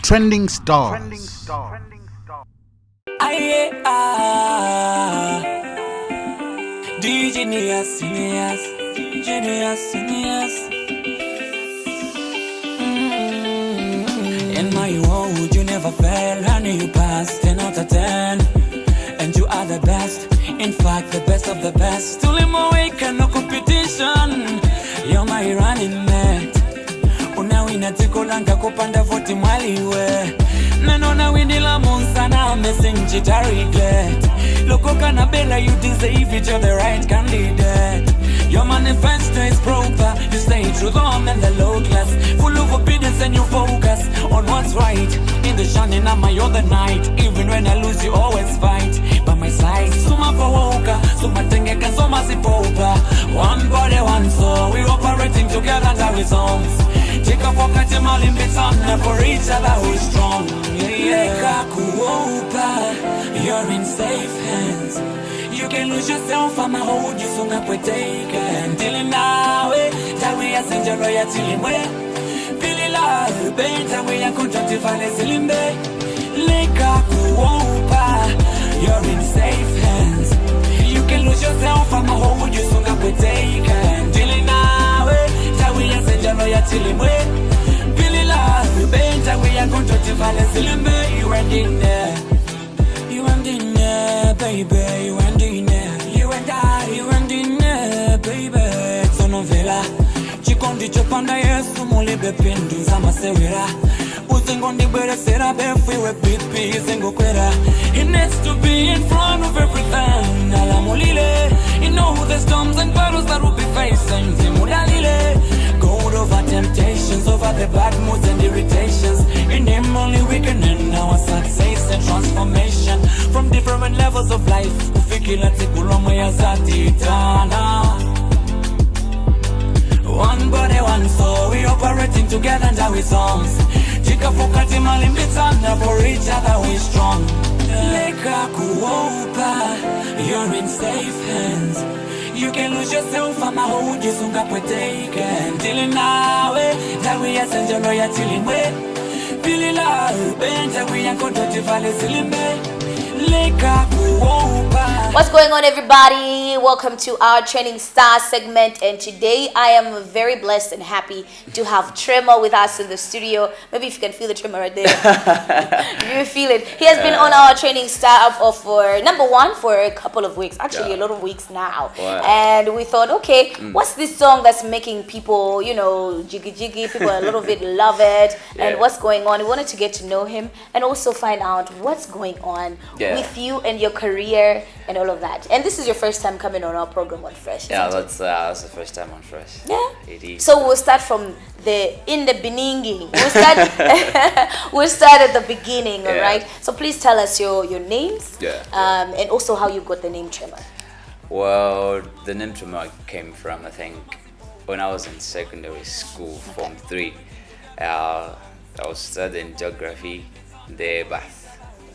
Trending stars. Genius. In my world, you never fail, honey, you pass 10 out of 10. And you are the best, in fact, the best of the best. Still in my wake, no competition. You're my running mate. Unawina tikolanga kupanda voti mwaliwe. Nanona windila monsana, messing chita regret. Loko kanabela, you deserve it, you're the right candidate. Your manifesto is proper, you stay true to home and the low class. Full of obedience and you focus on what's right. In the shining of my other night, even when I lose you always fight. By my side, suma fawoka, suma tengeka, suma sipopa. One body, one soul, we operating together under his arms. Take a pocket, all in between, for each other who's strong. You're in safe hands. You can lose yourself, I'ma hold you, so not take until now. That we are sent your royalty in way. Billy love, better we are contracted for the Silimbe. You're in safe hands. You can lose yourself, I'ma hold you, so not take until now. That we are sent your royalty in way. Billy love, better we are contracted for the Silimbe. You and in there. You and in there, baby. You and in there. You and I, you and in there, baby. It's a novela. Chikondi chopanda yesu mulibe pindu za masewera. Uzengondi bere sera befi we pipi zengo kwera. He needs to be in front of everything. Alamulile. You know the storms and battles that will be facing. Timudalile. Gold over temptations, over the bad moods and irritations. In him only we can end our success and transformation. From different levels of life, kufikila tikuloma ya zati tana. One body, one soul, we operating together under his arms. Chika fukati malimbitana, for each other we strong. Leka kuopa, you're in safe hands. You can lose yourself, I'ma hold you, so got taken. Till now, that we are sent your royalty in way. Billy love, better we are going to valley Silimbe. What's going on, everybody? Welcome to our Training Star segment, and today I am very blessed and happy to have Tremour with us in the studio. Maybe if you can feel the tremor right there. If you feel it. He has been on our Training Star for number one for a couple of weeks, actually a lot of weeks now. Wow. And we thought, okay, what's this song that's making people, you know, jiggy, people a little bit love it, and what's going on? We wanted to get to know him and also find out what's going on with you and your career and all of that. And this is your first time coming on our program on Fresh. Yeah, that's the first time on Fresh. Yeah, it is. So we'll start from the beginning. We'll start at the beginning, all right? So please tell us your names, and also how you got the name Tremour. Well, the name Tremour came from, I think, when I was in secondary school, Form 3. I was studying geography there, but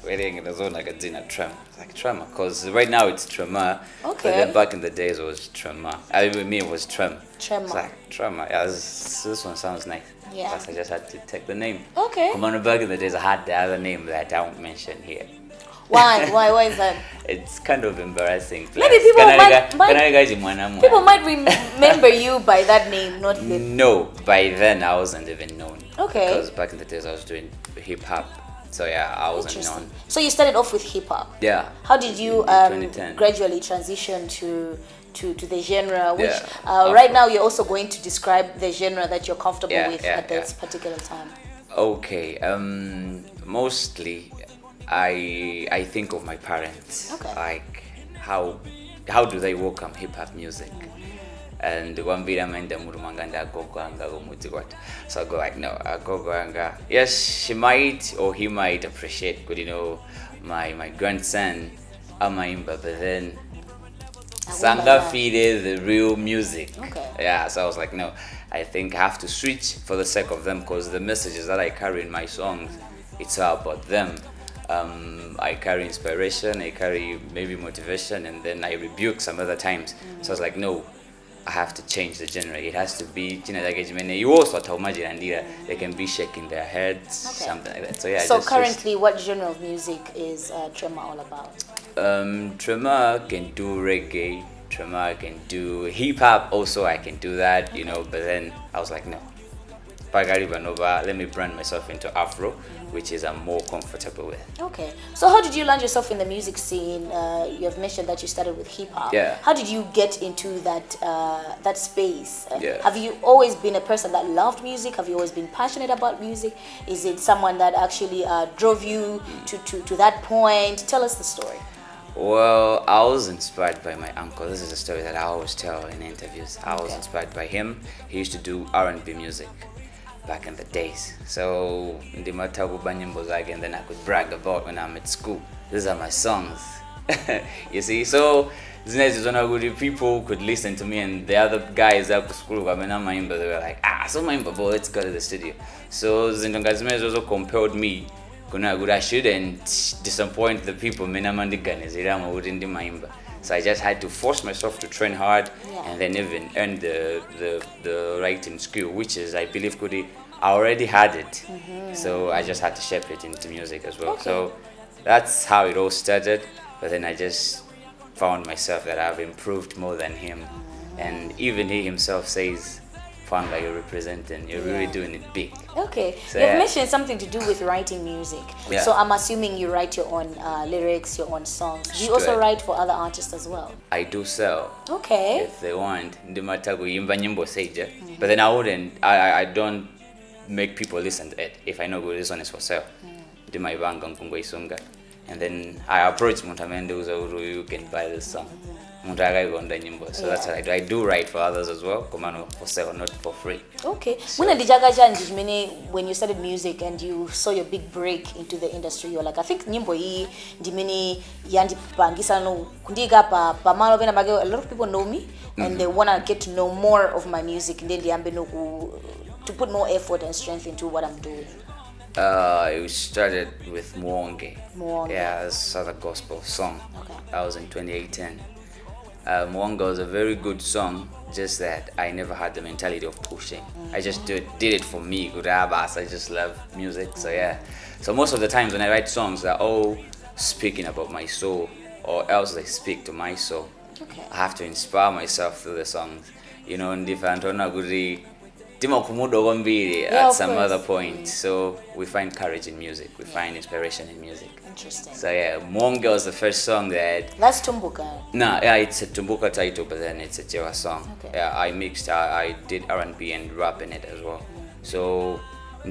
waiting in the zone like a dinner Tremour. Like Tremour, because right now it's Tremour. Okay. But then back in the days it was Tremour. With me it was Tremour. It's like Tremour. Yeah, this one sounds nice. Yeah. But I just had to take the name. Okay. Come on, back in the days I had the other name that I won't mention here. Why? Why is that? It's kind of embarrassing. Maybe people might remember you by that name, not the... No, by then I wasn't even known. Okay. Because back in the days I was doing hip hop. So yeah, I wasn't known. So you started off with hip hop. Yeah. How did you gradually transition to the genre? Which right now you're also going to describe the genre that you're comfortable with at this particular time. Okay. Mostly, I think of my parents. Okay. Like how do they welcome hip hop music? And one bit I'm in the Murumanganda Gogoanga Mudzi. So I go like, no, Gogoanga. Yes, she might or he might appreciate, good, you know, my grandson, Amaimba, but then Sanga Fide, the real music. Okay. Yeah, so I was like, no, I think I have to switch for the sake of them, because the messages that I carry in my songs, it's all about them. I carry inspiration, I carry maybe motivation, and then I rebuke some other times. So I was like, no, I I have to change the genre. It has to be you also they can be shaking their heads, something like that. So yeah. So currently, what genre of music is Tremour all about? Tremour can do reggae. Tremour can do hip hop. Also, I can do that, you know. But then I was like, no. Let me brand myself into Afro, which is I'm more comfortable with. Okay. So how did you land yourself in the music scene? You have mentioned that you started with hip hop. Yeah. How did you get into that space? Yeah. Have you always been a person that loved music? Have you always been passionate about music? Is it someone that actually drove you to that point? Tell us the story. Well, I was inspired by my uncle. This is a story that I always tell in interviews. I was inspired by him. He used to do R&B music back in the days. So and then I could brag about when I'm at school. These are my songs. You see, so people could listen to me, and the other guys at school, they were like, so let's go to the studio. So Zindongazime also compelled me. I shouldn't disappoint the people. So I just had to force myself to train hard, and then even earn the writing skill, which is, I believe, I already had it. So I just had to shape it into music as well. So that's how it all started. But then I just found myself that I've improved more than him. And even he himself says, found like you're representing, you're really doing it big. Okay, so, you've mentioned something to do with writing music. Yeah. So I'm assuming you write your own lyrics, your own songs. Do you also write for other artists as well? I do sell. Okay. If they want, but then I don't make people listen to it. If I know this one is for sale, do my bang and then I approach Muntamende, you can buy this song. So that's what I do. I do write for others as well, for sale, not for free. Okay. So, when you started music and you saw your big break into the industry, you're like, I think nyimbo hii ndimini yandi pangisa no kundiga pa malo bena bage. A lot of people know me and they wanna get to know more of my music, and then they to put more effort and strength into what I'm doing. It started with Mwonge. Yeah, it's a gospel song. Okay. That was in 2018. Mwonge was a very good song, just that I never had the mentality of pushing. I just did it for me. I just love music, so yeah. So most of the times when I write songs, they're all speaking about my soul, or else they speak to my soul. Okay. I have to inspire myself through the songs. You know, at some other point. So we find courage in music. We find inspiration in music. Interesting. So yeah, Mwonge was the first song that... That's Tumbuka. No, yeah, it's a Tumbuka title, but then it's a Jewa song. Okay. Yeah, I did R&B and rap in it as well. So,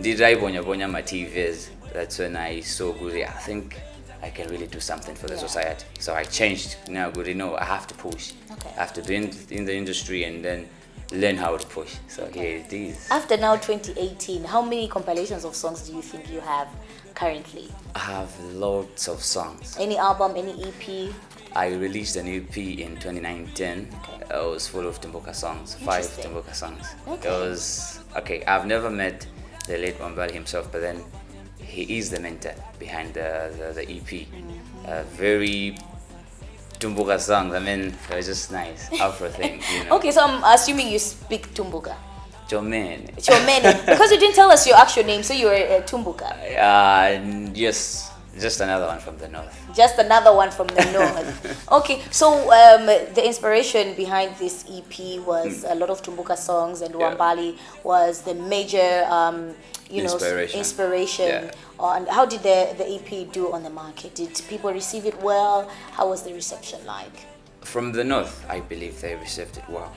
did I bonya my TVs? That's when I saw I think I can really do something for the society. So I changed. Now, I have to push. Okay. I have to be in the industry and then learn how to push. So here it is. After now 2018, how many compilations of songs do you think you have currently? I have lots of songs. Any album, any EP? I released an EP in 2019. Okay. It was full of Tumbuka songs, 5 Tumbuka songs. Okay. It was, I've never met the late Wambali himself, but then he is the mentor behind the EP. Very Tumbuka songs, they're just nice, Afro things, you know. Okay, so I'm assuming you speak Tumbuka. Chomene. Chomene. Because you didn't tell us your actual name, so you're a Tumbuka. Yes, just another one from the north. Just another one from the north. Okay, so the inspiration behind this EP was a lot of Tumbuka songs, and Wambali was the major, inspiration. Yeah. And how did the EP do on the market? Did people receive it well? How was the reception like? From the north, I believe they received it well.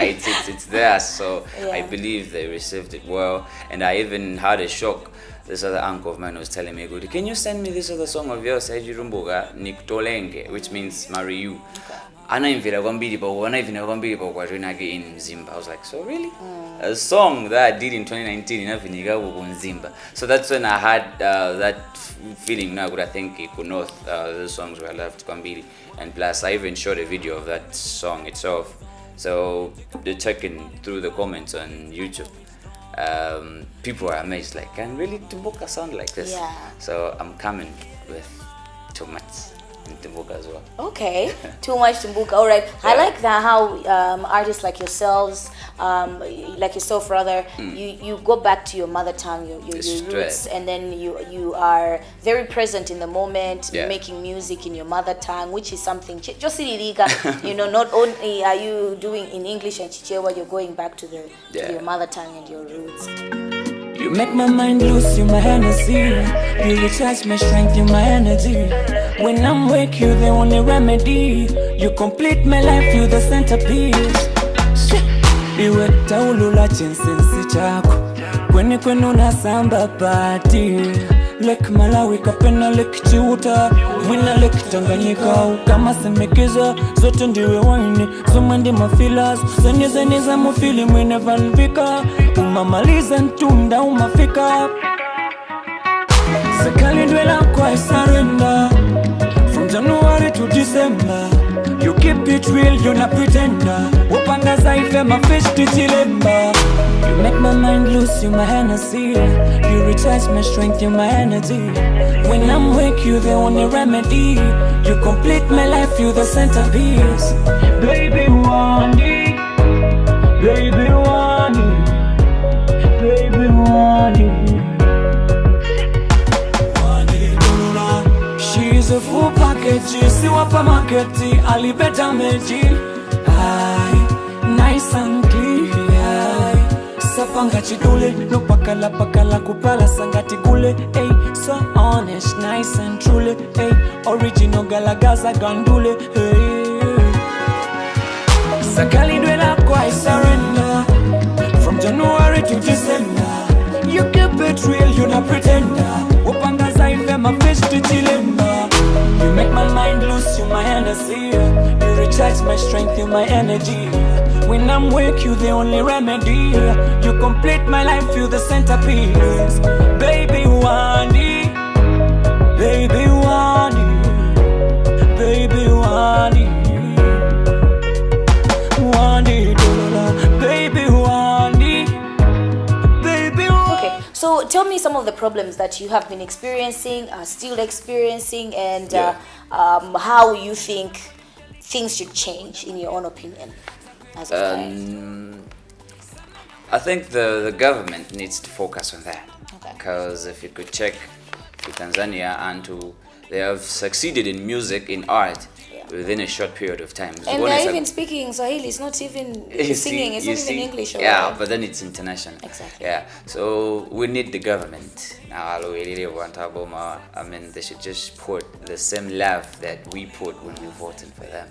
It's there. So I believe they received it well, and I even had a shock. This other uncle of mine was telling me, "Can you send me this other song of yours, Ejirumbuga Niktolenge," which means marry you. In Zimba. I was like, so really? A song that I did in 2019 in Zimba. So that's when I had that feeling. Now I think North, the songs were left Kwambili, and plus I even shot a video of that song itself. So they're checking through the comments on YouTube. People are amazed, like, can really Tumbuka sound like this? Yeah. So I'm coming with too much. Timbuka as well. Okay, too much Tumbuka. All right, I Yeah. like that how artists like yourselves, like yourself rather, you go back to your mother tongue, your Straight. roots, and then you are very present in the moment, Yeah. making music in your mother tongue, which is something. Just you know, not only are you doing in English and Chichewa, you're going back to Yeah. your mother tongue and your roots. You make my mind loose, you my Hennessy. You recharge my strength, you my energy. When I'm with you, the only remedy. You complete my life, you the centerpiece. Shit. Iwe taulula chinsensi chako. Kweni kwenu na samba party. Lek Malawi kapena lek Chiuta. Wina lek Tanganyika ukama semekiza. Zote ndiwe wine, zoma ndi mafilas. Zenye za mufili mwene vanvika. Umamaliza ntunda umafika. Sekali ndwela kwa surrender. From January to December, you keep it real, you're not pretender. Upanga zaife my fish to chilemba. You make my mind loose, you my Hennessy. You recharge my strength, you my energy. When I'm with you, the only remedy. You complete my life, you the centerpiece. Baby Wandi, baby Wandi, baby Wandi. She's a full package, see what market, Ali better meji. Aye, nice and clear. Sapanga chidule, no pakala kupala sangati gule. Hey, so honest, nice and truly. Hey, original galagaza gandule. Hey, Sakali dwela kwa surrender. From January to December, you keep it real, you're not pretender. Upanga zaife my fish to chilemba. You make my mind loose, you my Hennessy. You recharge my strength, you my energy. When I'm with you, the only remedy. You complete my life, you the centerpiece. Baby Wandi, baby Wandi, baby Wandi, Wandi Dolola, baby Wandi, baby Wandi. Okay, so tell me some of the problems that you have been experiencing, are still experiencing, and Yeah. how you think things should change, in your own opinion, as a client. I think the government needs to focus on that. Okay. Because if you could check to Tanzania and they have succeeded in music, in art, Yeah. within a short period of time. And they're even speaking Swahili. It's not even singing. It's not even English. Or Yeah, but then it's international. Exactly. Yeah, so we need the government. Now, I mean, they should just put the same love that we put when we voted for them.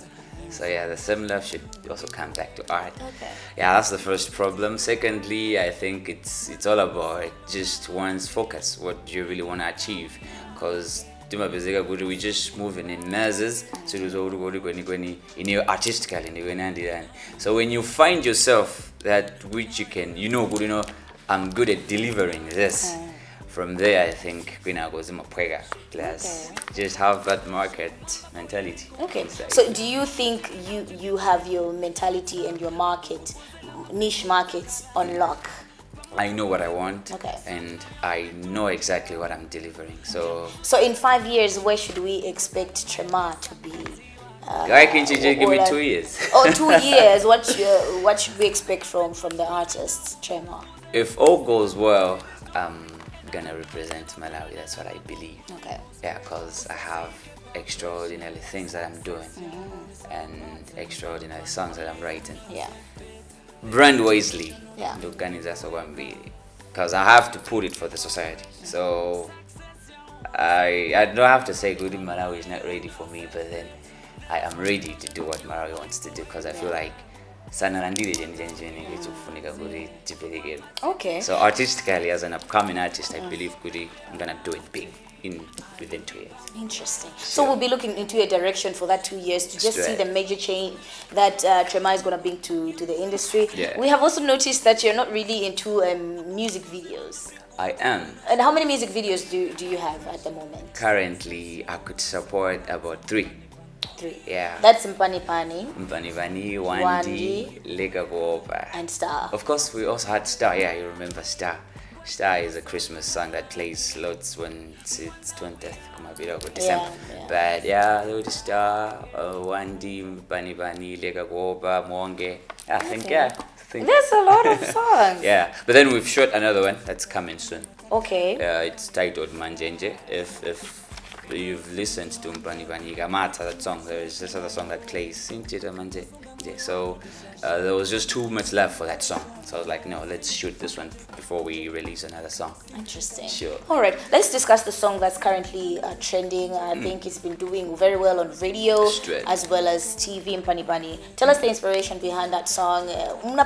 So yeah, the same love should also come back to art. Okay. Yeah, that's the first problem. Secondly, I think it's all about just one's focus, what you really want to achieve. Because we just moving in masses, so in your artistically. So when you find yourself that which you can, I'm good at delivering this. From there, I think plus just have that market mentality. Okay. Inside. So do you think you have your mentality and your market, niche markets on lock? I know what I want, Okay. and I know exactly what I'm delivering. So in 5 years, where should we expect Tremour to be? why can't you just give me 2 years? Oh, 2 years. What should we expect from the artists, Tremour? If all goes well, I'm gonna represent Malawi. That's what I believe. Okay. Yeah, because I have extraordinary things that I'm doing, and extraordinary songs that I'm writing. Yeah. Brand wisely. Yeah. Because I have to put it for the society. So I don't have to say good Malawi is not ready for me, but then I am ready to do what Malawi wants to do, because I feel like Okay. so artistically, as an upcoming artist, I believe I'm gonna do it big within 2 years. Interesting. So we'll be looking into a direction for that 2 years to just see Straight. the major change that Tremour is going to bring to the industry. Yeah. We have also noticed that you're not really into music videos. I am. And how many music videos do you have at the moment? Currently, I could support about 3. 3. Yeah. That's Mpani Pani Mpanivani, Wandi, Wandi, Lega Goopa. and Star. Of course, we also had Star. Yeah, you remember Star. Star is a Christmas song that plays lots when it's 20th December. But yeah, Lodi Star, Wandi, Bani Bani, Lega Goba, Monge. I think there's a lot of songs. Yeah, but then we've shot another one that's coming soon. Okay. It's titled Manjenje. If you've listened to Bani Bani Gamata, that song, there is this other song that plays Sinchita Manje. So there was just too much love for that song. So I was like, no, let's shoot this one before we release another song. Interesting. Sure. All right, let's discuss the song that's currently trending. I think it's been doing very well on radio as well as TV in Pani Pani. Tell us the inspiration behind that song. Man,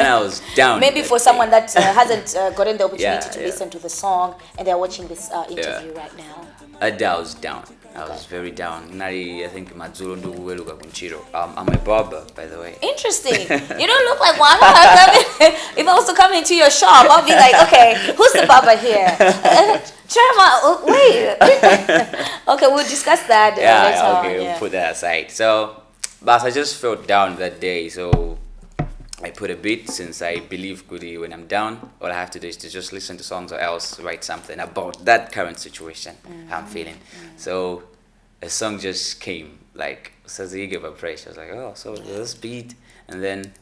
I was down. Maybe for someone that hasn't gotten the opportunity to listen to the song and they're watching this interview right now. I was down. I was very down. I think I'm a barber, by the way. Interesting. You don't look like one. If I was to come into your shop, I'll be like, okay, who's the barber here? Tremour, wait. Okay, we'll discuss that later on. Okay, we'll put that aside. So, but I just felt down that day, so I put a beat. Since I believe when I'm down, all I have to do is to just listen to songs or else write something about that current situation I'm feeling. So a song just came, like Sazi gave a pressure. I was like, oh, so this beat, and then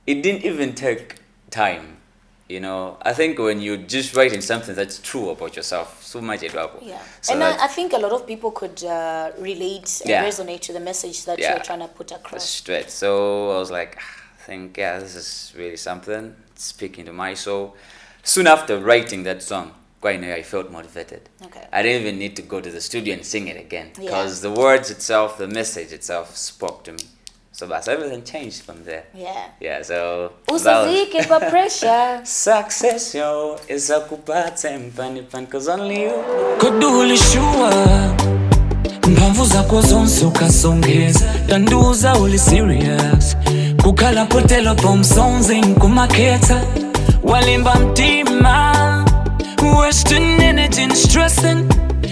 it didn't even take time. You know, I think when you're just writing something that's true about yourself, so much trouble. Yeah, so and I think a lot of people could relate and resonate to the message that you're trying to put across. Straight. So I was like, this is really something. It's speaking to my soul. Soon after writing that song, I felt motivated. Okay. I didn't even need to go to the studio and sing it again because the words itself, the message itself spoke to me. So that's everything changed from there. Yeah, so usazike pa pressure. Success yo is a kupate mpani cause only you Koduli shua mpamvu zako zonse ukasongeza Danduza uli serious Kukala potelo pomsonzi nkumaketa Walimba mtima Wasting energy and stressing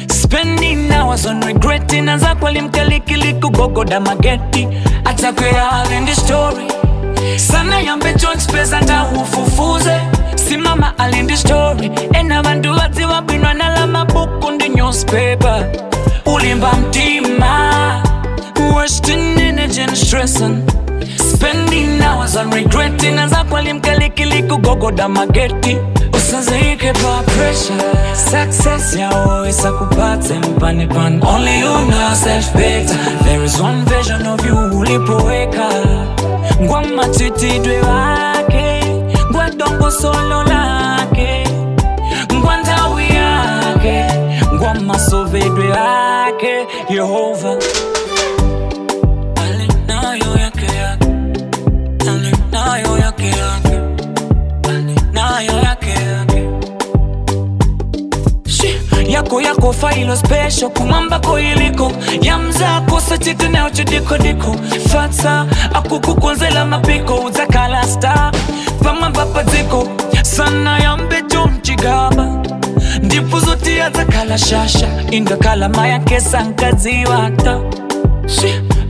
Spending hours on regretting Aza kwa limkalikiliku gogo da mageti Atakwe all in the story Sana yambe John Space anda ufufuze Simama all in the story Ena bandu wati wabinwa nala mabuku ndi newspaper Ulimba mtima Wasting energy and stressing Spending hours on regretting Aza kwa limkalikiliku gogo da mageti Usazike pa pressure Success yao isa kupate mpani pan Only you know yourself better There is one version of you ulipoweka Ngwa matitidwe wake Ngwa dongo solo lake Ngwa ndawi yake Ngwa masovedwe wake Yehova Alinayo yake yake Alinayo yake yake Alinayo yake yake Yako failo special kumamba ko iliko Yamzako sachiti neo chidiko diko Fatsa akukukunzela mapiko Uzakala star Pamamba patiko Sana yambe jumchigaba Ndipu zoti ya zakala shasha Inga kala maya kesa nkazi wata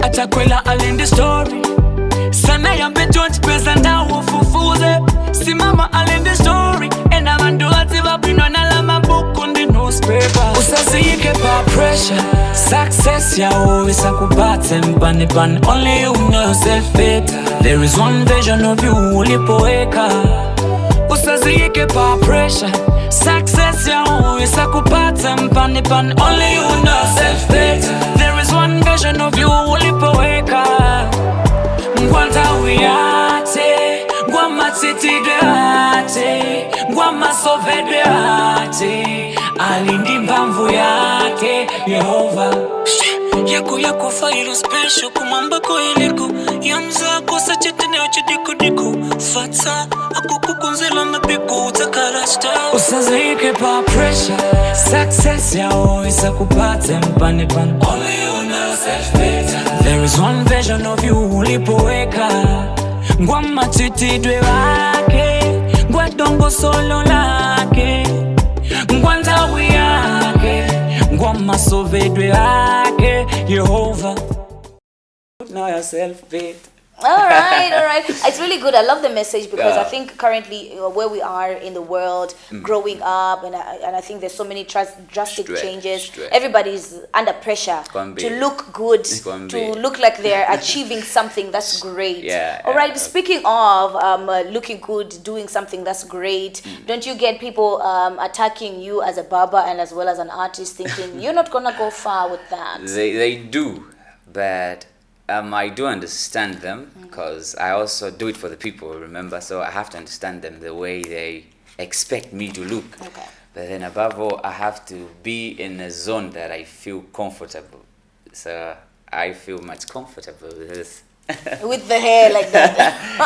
Atakwela all in the story Sana yambe George Pesa ndawo fufuze Simama all in the story Ena mandu ati wapinwa nala mabuku ndi newspaper Usazike pa pressure Success yao isa kupate mpani pan Only you know yourself better There is one version of you ulipoweka Usazike pa pressure Success yao isa kupate mpani pan Only you know yourself better There is one version of you ulipoweka Ngwanta wiyate Ngwama titidwe ate Ngwama sovedwe ate Alindi mbamvu yake Yehova Yako failo special kumamba ko iliko Yamzako sachete neo chidiko diko Fatsa akukukunzela mapiko utakala star Usazike pa pressure Success yao isa kupate mpani pan Only you know yourself better There is one version of you ulipoweka Ngwa matitidwe wake Ngwa dongo solo lake Ngwa ndawi yake Ngwa masovedwe wake Yehova Know yourself better. All right. It's really really good. I love the message because Yeah. I think currently where we are in the world, growing up, and I think there's so many drastic Straight, changes. straight. Everybody's under pressure Kwambi. to look good, Kwambi. to look like they're achieving something that's great. Yeah, All right. yeah. Speaking of looking good, doing something that's great, don't you get people attacking you as a barber and as well as an artist, thinking you're not gonna go far with that? They do, but I do understand them because I also do it for the people, remember? So I have to understand them the way they expect me to look. Okay. But then above all, I have to be in a zone that I feel comfortable. So I feel much comfortable with this. With the hair like that.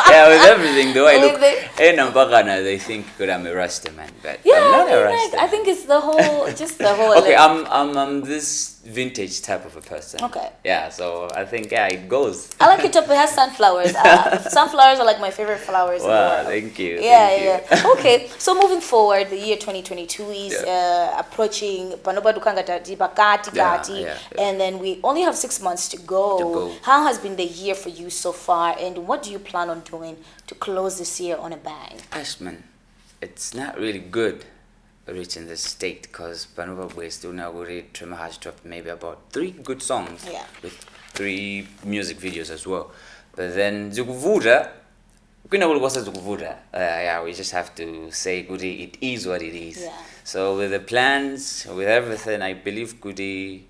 Yeah, with everything, the way I With look. the- In Ambagana, they think good I'm a Rasta man, but Yeah, I'm not a I mean, Rasta. like, I think it's the whole, just the whole. Okay, like- I'm this vintage type of a person. Okay. Yeah, so I think it goes. I like it up. It has sunflowers. Sunflowers are like my favorite flowers. in the Wow, world. thank you. Yeah, thank you. yeah. Okay, so moving forward, the year 2022 is approaching. Panoba dukanga tati, bakati Yeah, gati, yeah. and then we only have 6 months to go. To go. How has been the year for you so far, and what do you plan on doing to close this year on a bang? Ashman, it's not really good reaching this state because Panuba we're still now Tremour has dropped maybe about 3 good songs Yeah. with 3 music videos as well. But then Zukuvuda, yeah, we just have to say Gudi, it is what it is. Yeah. So with the plans, with everything, I believe Gudi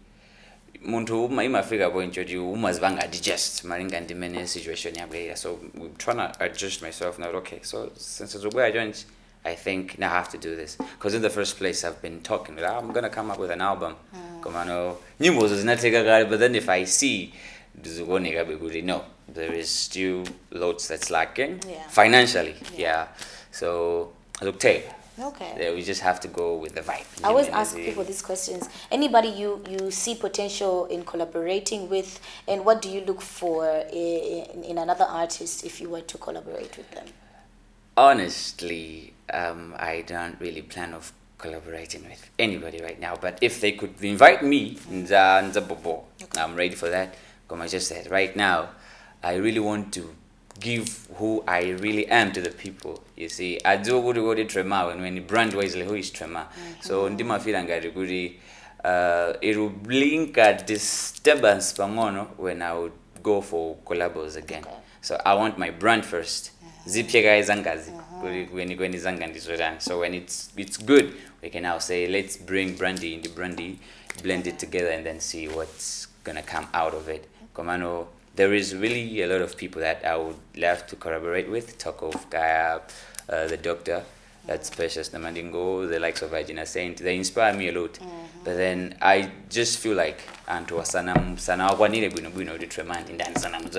muntu imafika point yoti umazivanga digest maringa ndimene situation yabweya, so we're trying to adjust myself now. Okay, so since it's a joint, I think now I have to do this because in the first place I've been talking like, I'm gonna come up with an album komano nyimbo zinateka kale, but then if I see no, there is still loads that's lacking financially. Yeah, so look, Okay. we just have to go with the vibe. I always ask people these questions. Anybody you see potential in collaborating with, and what do you look for in another artist if you were to collaborate with them? Honestly, I don't really plan of collaborating with anybody right now. But if they could invite me, I'm ready for that. Como I just said, right now, I really want to give who I really am to the people. You see, I do go to Tremour when brand wisely who is Tremour. So ndima feel ngari guri it will blink a disturbance pangono when I would go for collabos again. Okay. So I want my brand first. Zipyega izangazi when izangandi. So when it's good, we can now say let's bring brandy in the brandy, blend it together, and then see what's gonna come out of it. Komano, there is really a lot of people that I would love to collaborate with. Talk of Kayira, the Doctor, that's Precious Namandingo, the likes of Virginia Saint. They inspire me a lot. But then I just feel like Anto Sanam Sanawani Buno the Tremour and then Sanam.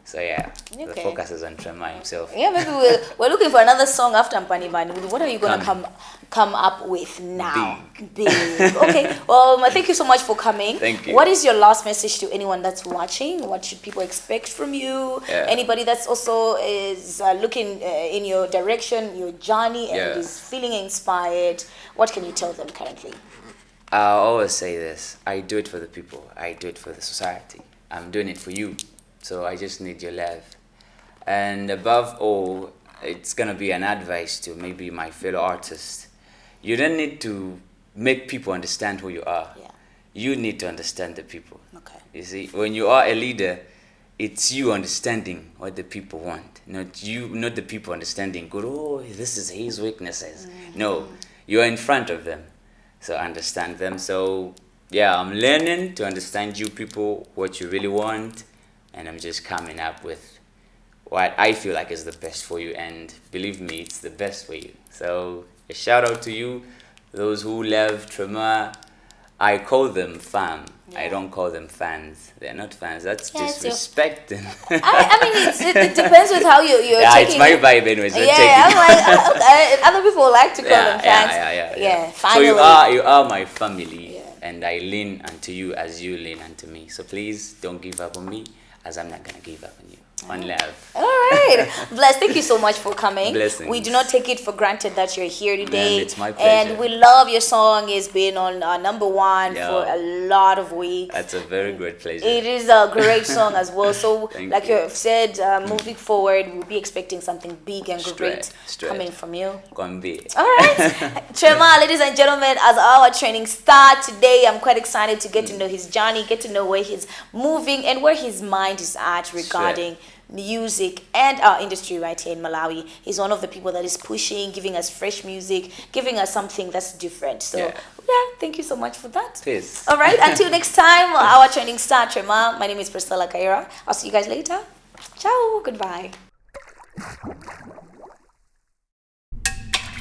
So yeah, the focus is on Tremour himself. Yeah, maybe we're looking for another song after Mpani Mani. What are you gonna come up with now? Big. Okay. Thank you so much for coming. Thank you. What is your last message to anyone that's watching? What should people expect from you? Yeah. Anybody that's also is looking in your direction, your journey, and is feeling inspired? What can you tell them currently? I always say this: I do it for the people. I do it for the society. I'm doing it for you. So I just need your love. And above all, it's going to be an advice to maybe my fellow artists. You don't need to make people understand who you are. Yeah. You need to understand the people. Okay. You see, when you are a leader, it's you understanding what the people want. Not the people understanding, this is his weaknesses. No, you are in front of them. So understand them. So yeah, I'm learning to understand you people, what you really want. And I'm just coming up with what I feel like is the best for you. And believe me, it's the best for you. So a shout out to you, those who love Tremour. I call them fam. Yeah. I don't call them fans. They're not fans. That's It's your- disrespecting. I mean, it depends with how you're Yeah, taking it's my it. vibe anyways. Yeah, I'm like, other people like to call them fans. Yeah. So Finally. you are my family, and I lean unto you as you lean unto me. So please don't give up on me, as I'm not gonna give up on you. One love. All right. Bless, thank you so much for coming. Blessings. We do not take it for granted that you're here today. And it's my pleasure. And we love your song. It's been on #1 Yeah. for a lot of weeks. That's a very great pleasure. It is a great song as well. So, Thank like you. you have said, moving forward, we'll be expecting something big and great Straight. coming from you. Kwambi. All right. Tremour, ladies and gentlemen, as our training star today, I'm quite excited to get to know his journey, get to know where he's moving and where his mind is at regarding music and our industry right here in Malawi. He's one of the people that is pushing, giving us fresh music, giving us something that's different. So, yeah, thank you so much for that. Peace. All right, until next time, our training star, Tremour. My name is Priscilla Kayira. I'll see you guys later. Ciao. Goodbye.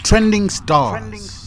Trending stars.